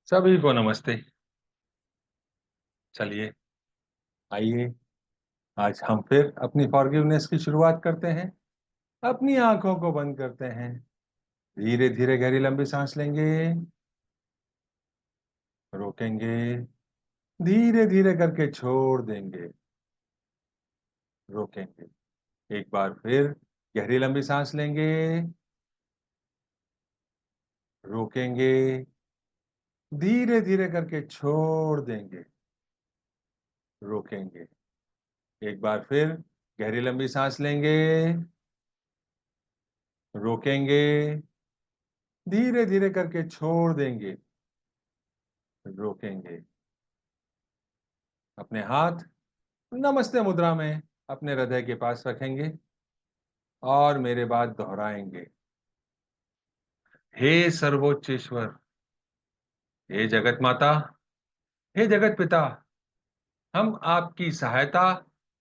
सभी को नमस्ते। चलिए, आइए आज हम फिर अपनी फॉरगिवनेस की शुरुआत करते हैं। अपनी आंखों को बंद करते हैं। धीरे धीरे गहरी लंबी सांस लेंगे, रोकेंगे, धीरे धीरे करके छोड़ देंगे, रोकेंगे। एक बार फिर गहरी लंबी सांस लेंगे, रोकेंगे, धीरे धीरे करके छोड़ देंगे, रोकेंगे। एक बार फिर गहरी लंबी सांस लेंगे, रोकेंगे, धीरे धीरे करके छोड़ देंगे, रोकेंगे। अपने हाथ नमस्ते मुद्रा में अपने हृदय के पास रखेंगे और मेरे बाद दोहराएंगे। हे सर्वोच्च ईश्वर, हे जगत माता, हे जगत पिता, हम आपकी सहायता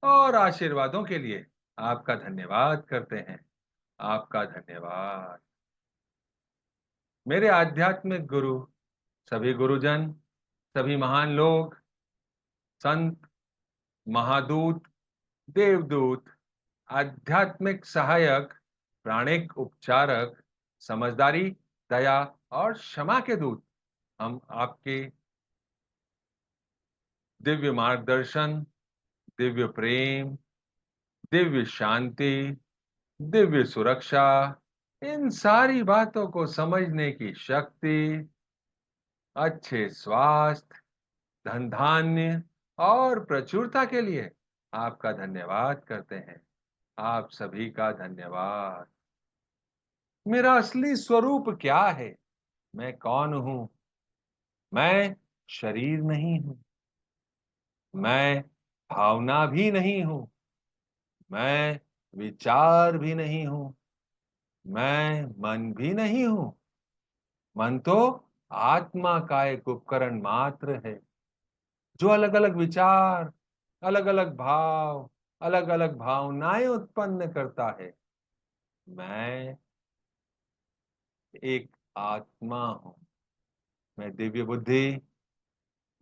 और आशीर्वादों के लिए आपका धन्यवाद करते हैं। आपका धन्यवाद। मेरे आध्यात्मिक गुरु, सभी गुरुजन, सभी महान लोग, संत, महादूत, देवदूत, आध्यात्मिक सहायक, प्राणिक उपचारक, समझदारी, दया और क्षमा के दूत, हम आपके दिव्य मार्गदर्शन, दिव्य प्रेम, दिव्य शांति, दिव्य सुरक्षा, इन सारी बातों को समझने की शक्ति, अच्छे स्वास्थ्य, धन धान्य और प्रचुरता के लिए आपका धन्यवाद करते हैं। आप सभी का धन्यवाद। मेरा असली स्वरूप क्या है? मैं कौन हूं? मैं शरीर नहीं हूं। मैं भावना भी नहीं हूं। मैं विचार भी नहीं हूं। मैं मन भी नहीं हूं। मन तो आत्मा का एक उपकरण मात्र है, जो अलग अलग विचार, अलग अलग भाव, अलग अलग भावनाएं उत्पन्न करता है। मैं एक आत्मा हूं। मैं दिव्य बुद्धि,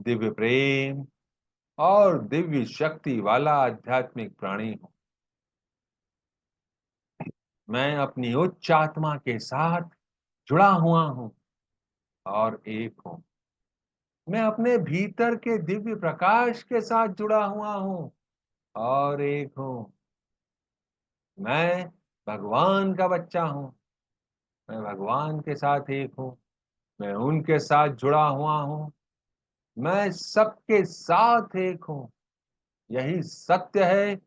दिव्य प्रेम और दिव्य शक्ति वाला आध्यात्मिक प्राणी हूं। मैं अपनी उच्च आत्मा के साथ जुड़ा हुआ हूं और एक हूं। मैं अपने भीतर के दिव्य प्रकाश के साथ जुड़ा हुआ हूं और एक हूं। मैं भगवान का बच्चा हूं। मैं भगवान के साथ एक हूं। मैं उनके साथ जुड़ा हुआ हूं। मैं सबके साथ एक हूं। यही सत्य है।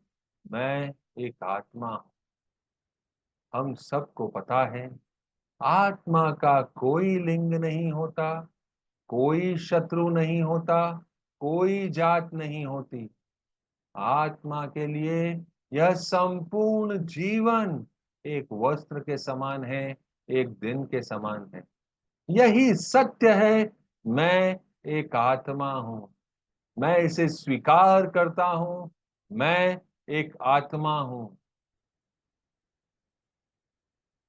मैं एक आत्मा हूं। हम सबको पता है, आत्मा का कोई लिंग नहीं होता, कोई शत्रु नहीं होता, कोई जात नहीं होती। आत्मा के लिए यह संपूर्ण जीवन एक वस्त्र के समान है, एक दिन के समान है। यही सत्य है। मैं एक आत्मा हूं। मैं इसे स्वीकार करता हूं। मैं एक आत्मा हूं।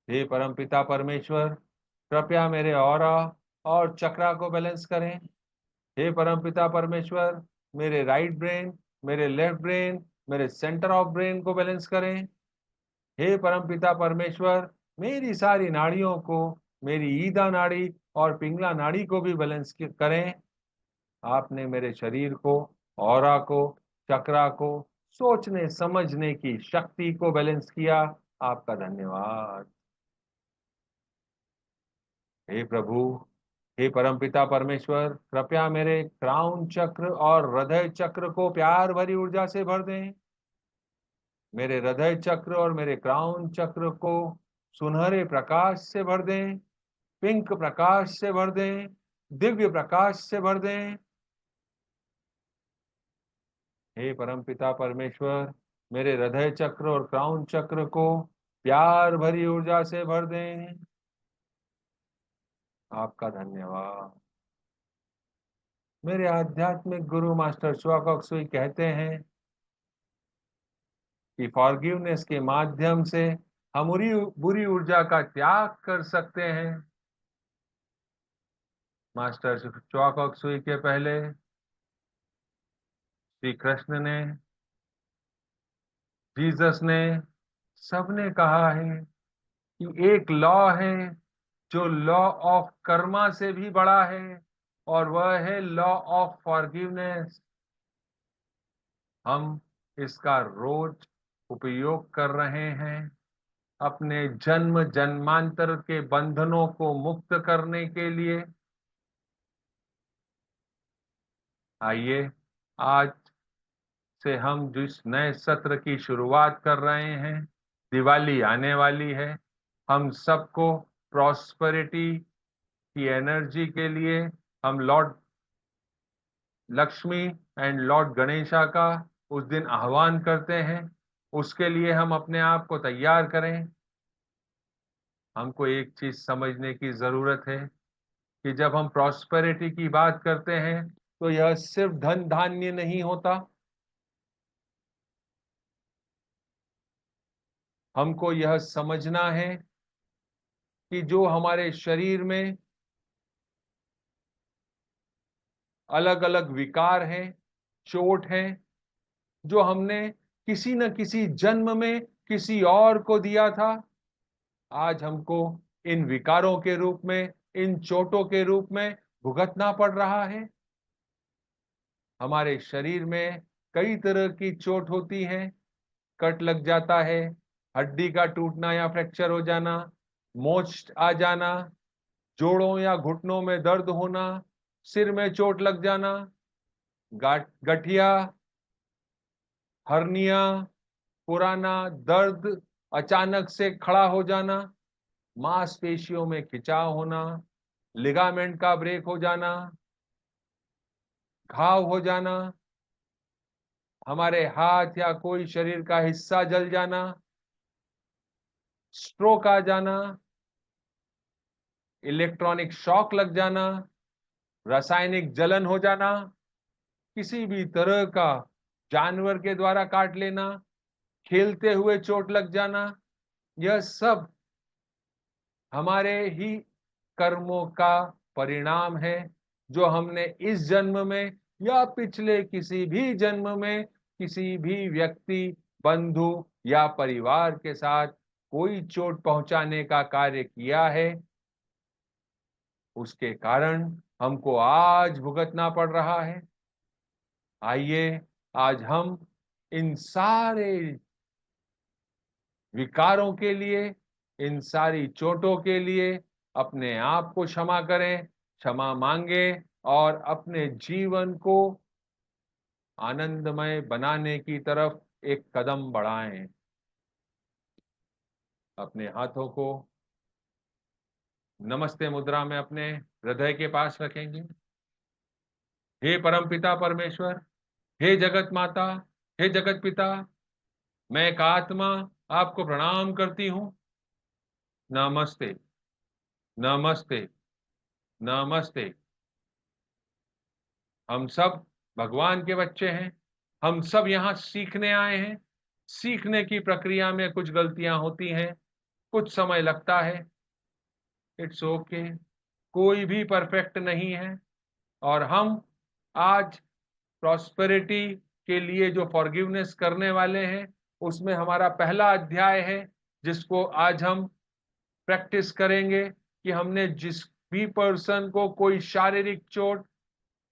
हे परमपिता परमेश्वर, कृपया मेरे ऑरा और चक्रा को बैलेंस करें। हे परमपिता परमेश्वर, मेरे राइट ब्रेन, मेरे लेफ्ट ब्रेन, मेरे सेंटर ऑफ ब्रेन को बैलेंस करें। हे परमपिता परमेश्वर, मेरी सारी नाड़ियों को, मेरी ईदा नाड़ी और पिंगला नाड़ी को भी बैलेंस करें। आपने मेरे शरीर को, ऑरा को, चक्रा को, सोचने समझने की शक्ति को बैलेंस किया। आपका धन्यवाद। हे प्रभु, हे परमपिता परमेश्वर, कृपया मेरे क्राउन चक्र और हृदय चक्र को प्यार भरी ऊर्जा से भर दें। मेरे हृदय चक्र और मेरे क्राउन चक्र को सुनहरे प्रकाश से भर दें, पिंक प्रकाश से भर दें, दिव्य प्रकाश से भर दें। हे परमपिता परमेश्वर, मेरे हृदय चक्र और क्राउन चक्र को प्यार भरी ऊर्जा से भर दें। आपका धन्यवाद। मेरे आध्यात्मिक गुरु मास्टर शुआकोक्सुई कहते हैं कि फॉरगिवनेस के माध्यम से हम बुरी ऊर्जा का त्याग कर सकते हैं। मास्टर च्वाक सुई के पहले श्री कृष्ण ने, जीसस ने, सबने कहा है कि एक लॉ है जो लॉ ऑफ कर्मा से भी बड़ा है, और वह है लॉ ऑफ फॉरगिवनेस। हम इसका रोज उपयोग कर रहे हैं अपने जन्म जन्मांतर के बंधनों को मुक्त करने के लिए। आइए आज से हम जिस नए सत्र की शुरुआत कर रहे हैं, दिवाली आने वाली है, हम सबको प्रॉस्पेरिटी की एनर्जी के लिए हम Lord Lakshmi and Lord Ganesha का उस दिन आह्वान करते हैं। उसके लिए हम अपने आप को तैयार करें। हमको एक चीज समझने की जरूरत है कि जब हम प्रॉस्पेरिटी की बात करते हैं तो यह सिर्फ धन धान्य नहीं होता। हमको यह समझना है कि जो हमारे शरीर में अलग अलग विकार हैं, चोट है, जो हमने किसी न किसी जन्म में किसी और को दिया था, आज हमको इन विकारों के रूप में, इन चोटों के रूप में भुगतना पड़ रहा है। हमारे शरीर में कई तरह की चोट होती है। कट लग जाता है, हड्डी का टूटना या फ्रैक्चर हो जाना, मोच आ जाना, जोड़ों या घुटनों में दर्द होना, सिर में चोट लग जाना, गठिया, हर्निया, पुराना दर्द, अचानक से खड़ा हो जाना, मांसपेशियों में खिंचाव होना, लिगामेंट का ब्रेक हो जाना, घाव हो जाना, हमारे हाथ या कोई शरीर का हिस्सा जल जाना, स्ट्रोक आ जाना, इलेक्ट्रॉनिक शॉक लग जाना, रासायनिक जलन हो जाना, किसी भी तरह का जानवर के द्वारा काट लेना, खेलते हुए चोट लग जाना, यह सब हमारे ही कर्मों का परिणाम है, जो हमने इस जन्म में या पिछले किसी भी जन्म में किसी भी व्यक्ति, बंधु या परिवार के साथ कोई चोट पहुंचाने का कार्य किया है। उसके कारण हमको आज भुगतना पड़ रहा है। आइए आज हम इन सारे विकारों के लिए, इन सारी चोटों के लिए अपने आप को क्षमा करें, क्षमा मांगे और अपने जीवन को आनंदमय बनाने की तरफ एक कदम बढ़ाएं। अपने हाथों को नमस्ते मुद्रा में अपने हृदय के पास रखेंगे। हे परमपिता परमेश्वर, हे जगत माता, हे जगत पिता, मैं एक आत्मा आपको प्रणाम करती हूँ। नमस्ते, नमस्ते, नमस्ते। हम सब भगवान के बच्चे हैं। हम सब यहाँ सीखने आए हैं। सीखने की प्रक्रिया में कुछ गलतियां होती हैं, कुछ समय लगता है। इट्स ओके, कोई भी परफेक्ट नहीं है। और हम आज प्रॉस्पेरिटी के लिए जो फॉरगिवनेस करने वाले हैं, उसमें हमारा पहला अध्याय है, जिसको आज हम प्रैक्टिस करेंगे कि हमने जिस भी पर्सन को कोई शारीरिक चोट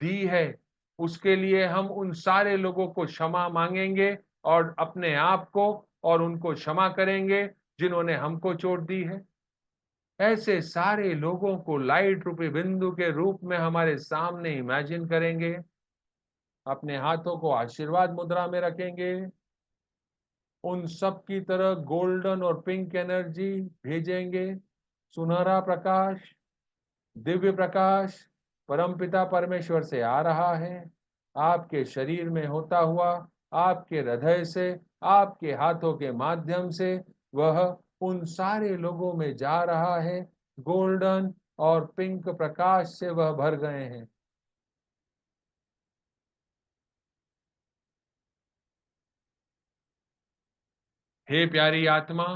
दी है, उसके लिए हम उन सारे लोगों को क्षमा मांगेंगे और अपने आप को और उनको क्षमा करेंगे जिन्होंने हमको चोट दी है। ऐसे सारे लोगों को लाइट रूपी बिंदु के रूप में हमारे सामने इमेजिन करेंगे। अपने हाथों को आशीर्वाद मुद्रा में रखेंगे। उन सब की तरह गोल्डन और पिंक एनर्जी भेजेंगे। सुनहरा प्रकाश, दिव्य प्रकाश परमपिता परमेश्वर से आ रहा है, आपके शरीर में होता हुआ, आपके हृदय से, आपके हाथों के माध्यम से वह उन सारे लोगों में जा रहा है। गोल्डन और पिंक प्रकाश से वह भर गए हैं। हे प्यारी आत्मा,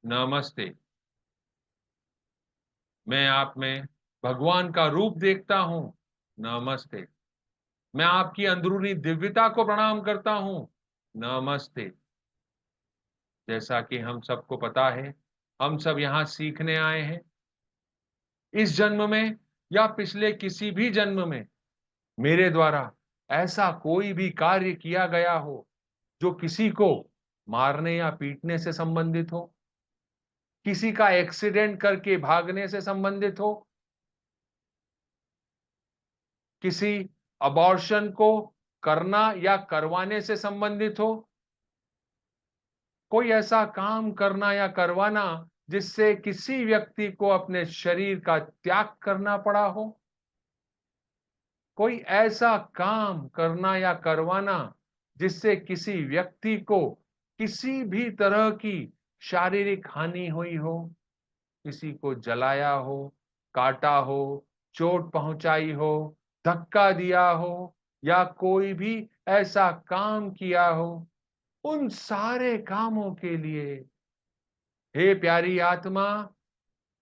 नमस्ते। मैं आप में भगवान का रूप देखता हूं, नमस्ते। मैं आपकी अंदरूनी दिव्यता को प्रणाम करता हूं, नमस्ते। जैसा कि हम सबको पता है, हम सब यहाँ सीखने आए हैं। इस जन्म में या पिछले किसी भी जन्म में मेरे द्वारा ऐसा कोई भी कार्य किया गया हो जो किसी को मारने या पीटने से संबंधित हो, किसी का एक्सीडेंट करके भागने से संबंधित हो, किसी अबॉर्शन को करना या करवाने से संबंधित हो, कोई ऐसा काम करना या करवाना जिससे किसी व्यक्ति को अपने शरीर का त्याग करना पड़ा हो, कोई ऐसा काम करना या करवाना जिससे किसी व्यक्ति को किसी भी तरह की शारीरिक हानि हुई हो, किसी को जलाया हो, काटा हो, चोट पहुंचाई हो, धक्का दिया हो या कोई भी ऐसा काम किया हो, उन सारे कामों के लिए हे प्यारी आत्मा,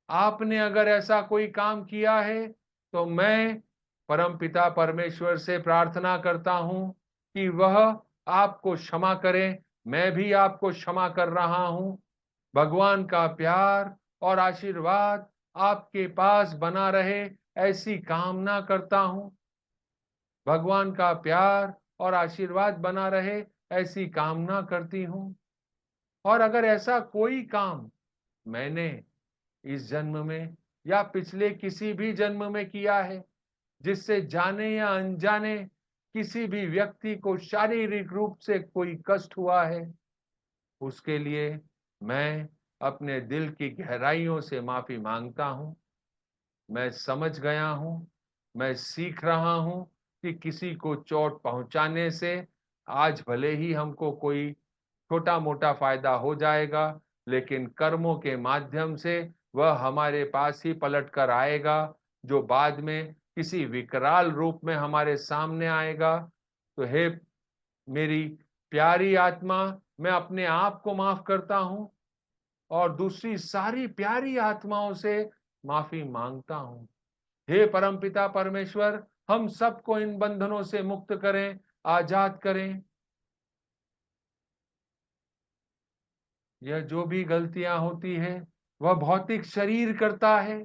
आपने अगर ऐसा कोई काम किया है तो मैं परमपिता परमेश्वर से प्रार्थना करता हूं कि वह आपको क्षमा करें। मैं भी आपको क्षमा कर रहा हूं। भगवान का प्यार और आशीर्वाद आपके पास बना रहे, ऐसी कामना करता हूं। भगवान का प्यार और आशीर्वाद बना रहे, ऐसी कामना करती हूं। और अगर ऐसा कोई काम मैंने इस जन्म में या पिछले किसी भी जन्म में किया है जिससे जाने या अनजाने किसी भी व्यक्ति को शारीरिक रूप से कोई कष्ट हुआ है, उसके लिए मैं अपने दिल की गहराइयों से माफी मांगता हूं। मैं समझ गया हूं, मैं सीख रहा हूं कि किसी को चोट पहुंचाने से आज भले ही हमको कोई छोटा मोटा फायदा हो जाएगा, लेकिन कर्मों के माध्यम से वह हमारे पास ही पलट कर आएगा, जो बाद में किसी विकराल रूप में हमारे सामने आएगा। तो हे मेरी प्यारी आत्मा, मैं अपने आप को माफ करता हूं और दूसरी सारी प्यारी आत्माओं से माफी मांगता हूं। हे परमपिता परमेश्वर, हम सबको इन बंधनों से मुक्त करें, आजाद करें। यह जो भी गलतियां होती है वह भौतिक शरीर करता है।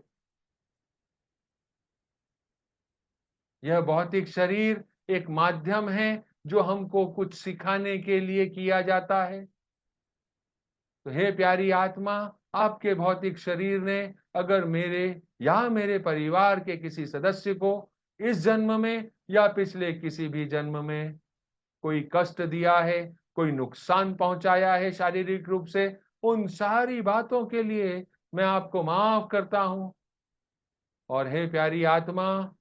यह भौतिक शरीर एक माध्यम है जो हमको कुछ सिखाने के लिए किया जाता है। तो हे प्यारी आत्मा, आपके भौतिक शरीर ने अगर मेरे या मेरे परिवार के किसी सदस्य को इस जन्म में या पिछले किसी भी जन्म में कोई कष्ट दिया है, कोई नुकसान पहुंचाया है शारीरिक रूप से, उन सारी बातों के लिए मैं आपको माफ करता हूं। और हे प्यारी आत्मा,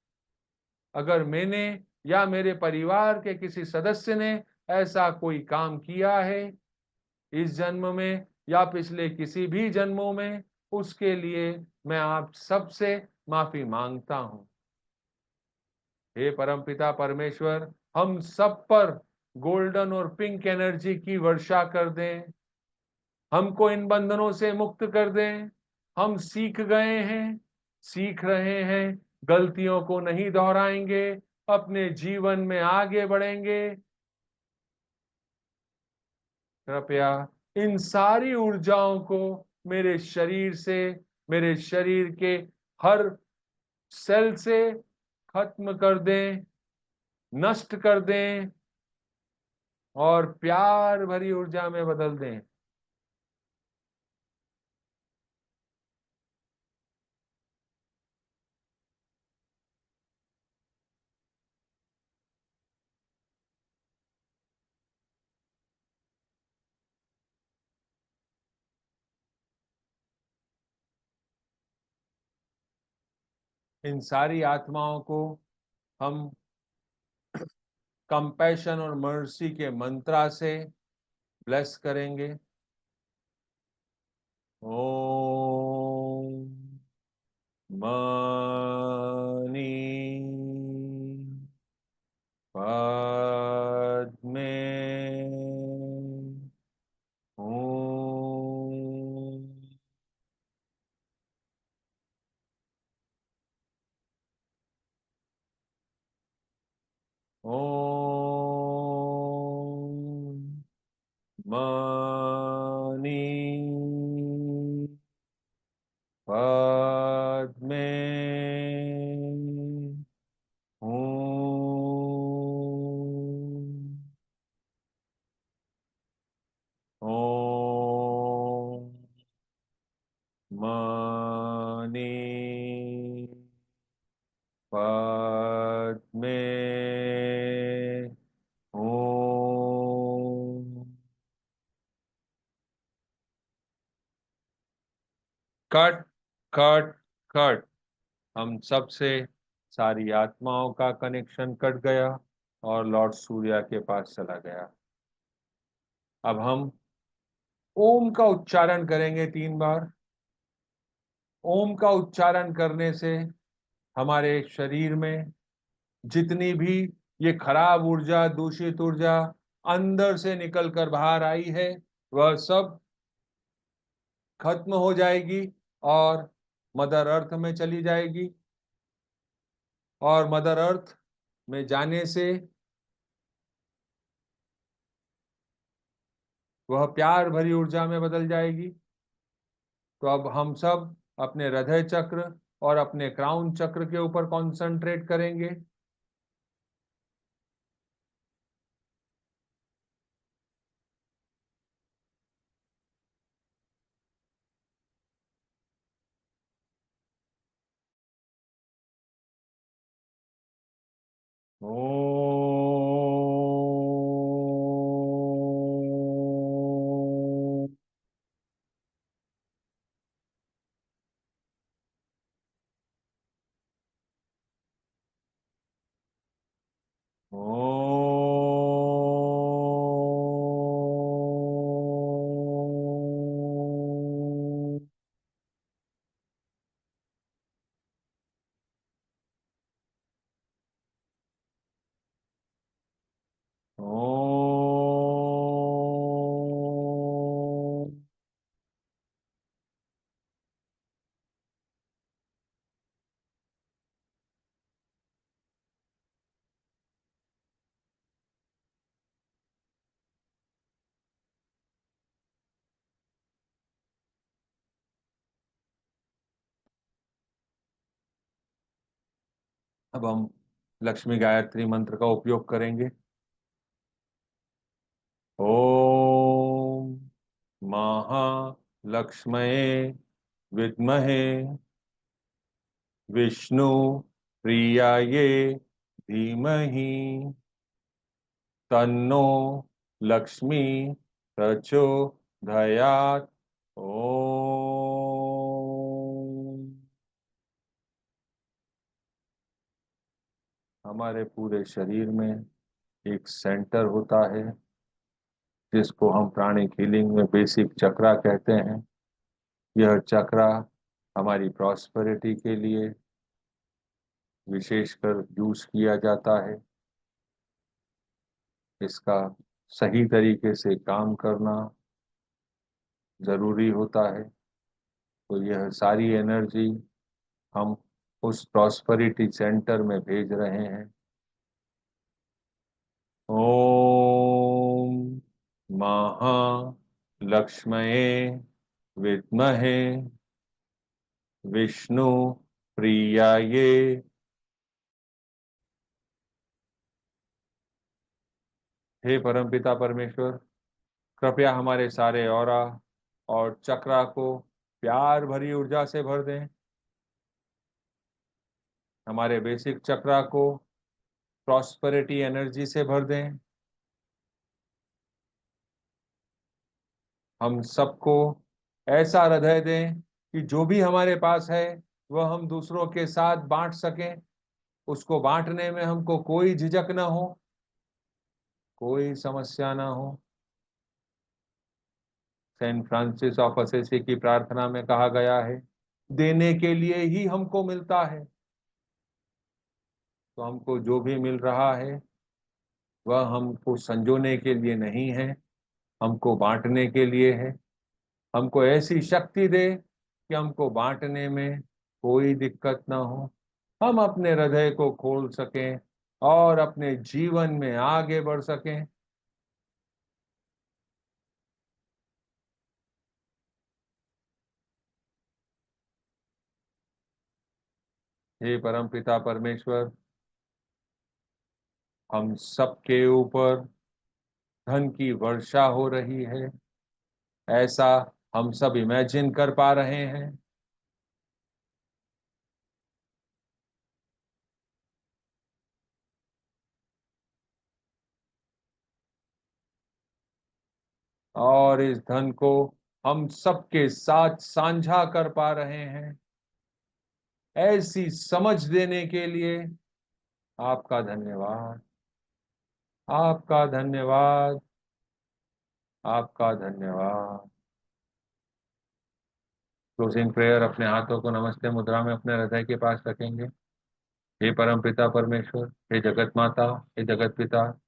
अगर मैंने या मेरे परिवार के किसी सदस्य ने ऐसा कोई काम किया है इस जन्म में या पिछले किसी भी जन्मों में, उसके लिए मैं आप सबसे माफी मांगता हूं। हे परमपिता परमेश्वर, हम सब पर गोल्डन और पिंक एनर्जी की वर्षा कर दें, हमको इन बंधनों से मुक्त कर दें। हम सीख गए हैं, सीख रहे हैं, गलतियों को नहीं दोहराएंगे, अपने जीवन में आगे बढ़ेंगे। कृपया इन सारी ऊर्जाओं को मेरे शरीर से, मेरे शरीर के हर सेल से खत्म कर दें, नष्ट कर दें और प्यार भरी ऊर्जा में बदल दें। इन सारी आत्माओं को हम कंपैशन और मर्सी के मंत्रा से ब्लेस करेंगे। ओम मनी पद्मे ओम ओम मणि पद्मे हूँ। ओम मणि पद्मे हूँ। Cut cut cut. हम सब से सारी आत्माओं का कनेक्शन कट गया और लॉर्ड सूर्या के पास चला गया। अब हम ओम का उच्चारण करेंगे 3 बार। ओम का उच्चारण करने से हमारे शरीर में जितनी भी ये खराब ऊर्जा, दूषित ऊर्जा अंदर से निकल कर बाहर आई है, वह सब खत्म हो जाएगी और मदर अर्थ में चली जाएगी। और मदर अर्थ में जाने से वह प्यार भरी ऊर्जा में बदल जाएगी। तो अब हम सब अपने हृदय चक्र और अपने क्राउन चक्र के ऊपर कंसंट्रेट करेंगे। ओम ओम ओम। अब हम लक्ष्मी गायत्री मंत्र का उपयोग करेंगे। ओम महालक्ष्मये विद्महे विष्णु प्रियाये धीमहि तन्नो लक्ष्मी प्रचोदयात्। ओम। हमारे पूरे शरीर में एक सेंटर होता है जिसको हम प्राणिक हीलिंग में बेसिक चक्रा कहते हैं। यह चक्रा हमारी प्रॉस्पेरिटी के लिए विशेषकर यूज किया जाता है। इसका सही तरीके से काम करना जरूरी होता है। तो यह सारी एनर्जी हम उस प्रॉस्पेरिटी सेंटर में भेज रहे हैं। ओम महालक्ष्मये विद्महे विष्णु प्रियाये। हे परमपिता परमेश्वर, कृपया हमारे सारे ऑरा और चक्रा को प्यार भरी ऊर्जा से भर दें। हमारे बेसिक चक्रा को प्रॉस्पेरिटी एनर्जी से भर दें। हम सबको ऐसा हृदय दें कि जो भी हमारे पास है वह हम दूसरों के साथ बांट सकें। उसको बांटने में हमको कोई झिझक ना हो, कोई समस्या ना हो। सेंट फ्रांसिस ऑफ असेसी की प्रार्थना में कहा गया है, देने के लिए ही हमको मिलता है। तो हमको जो भी मिल रहा है वह हमको संजोने के लिए नहीं है, हमको बांटने के लिए है। हमको ऐसी शक्ति दे कि हमको बांटने में कोई दिक्कत ना हो, हम अपने हृदय को खोल सकें और अपने जीवन में आगे बढ़ सकें। हे परमपिता परमेश्वर, हम सबके ऊपर धन की वर्षा हो रही है, ऐसा हम सब इमेजिन कर पा रहे हैं। और इस धन को हम सबके साथ साझा कर पा रहे हैं। ऐसी समझ देने के लिए आपका धन्यवाद। आपका धन्यवाद। आपका धन्यवाद। क्लोजिंग प्रेयर, अपने हाथों को नमस्ते मुद्रा में अपने हृदय के पास रखेंगे। हे परम पिता परमेश्वर, हे जगत माता, हे जगत पिता,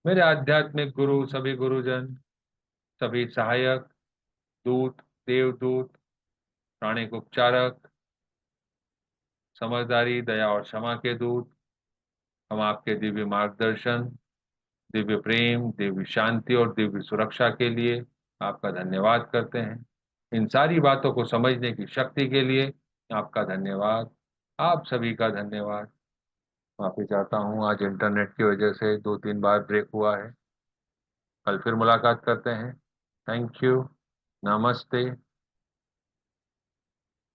मेरे आध्यात्मिक गुरु, सभी गुरुजन, सभी सहायक, दूत, देवदूत, प्राणिक उपचारक, समझदारी, दया और क्षमा के दूत, हम आपके दिव्य मार्गदर्शन, दिव्य प्रेम, दिव्य शांति और दिव्य सुरक्षा के लिए आपका धन्यवाद करते हैं। इन सारी बातों को समझने की शक्ति के लिए आपका धन्यवाद। आप सभी का धन्यवाद। माफी चाहता हूँ, आज इंटरनेट की वजह से 2-3 बार ब्रेक हुआ है। कल फिर मुलाकात करते हैं। Thank you. नमस्ते।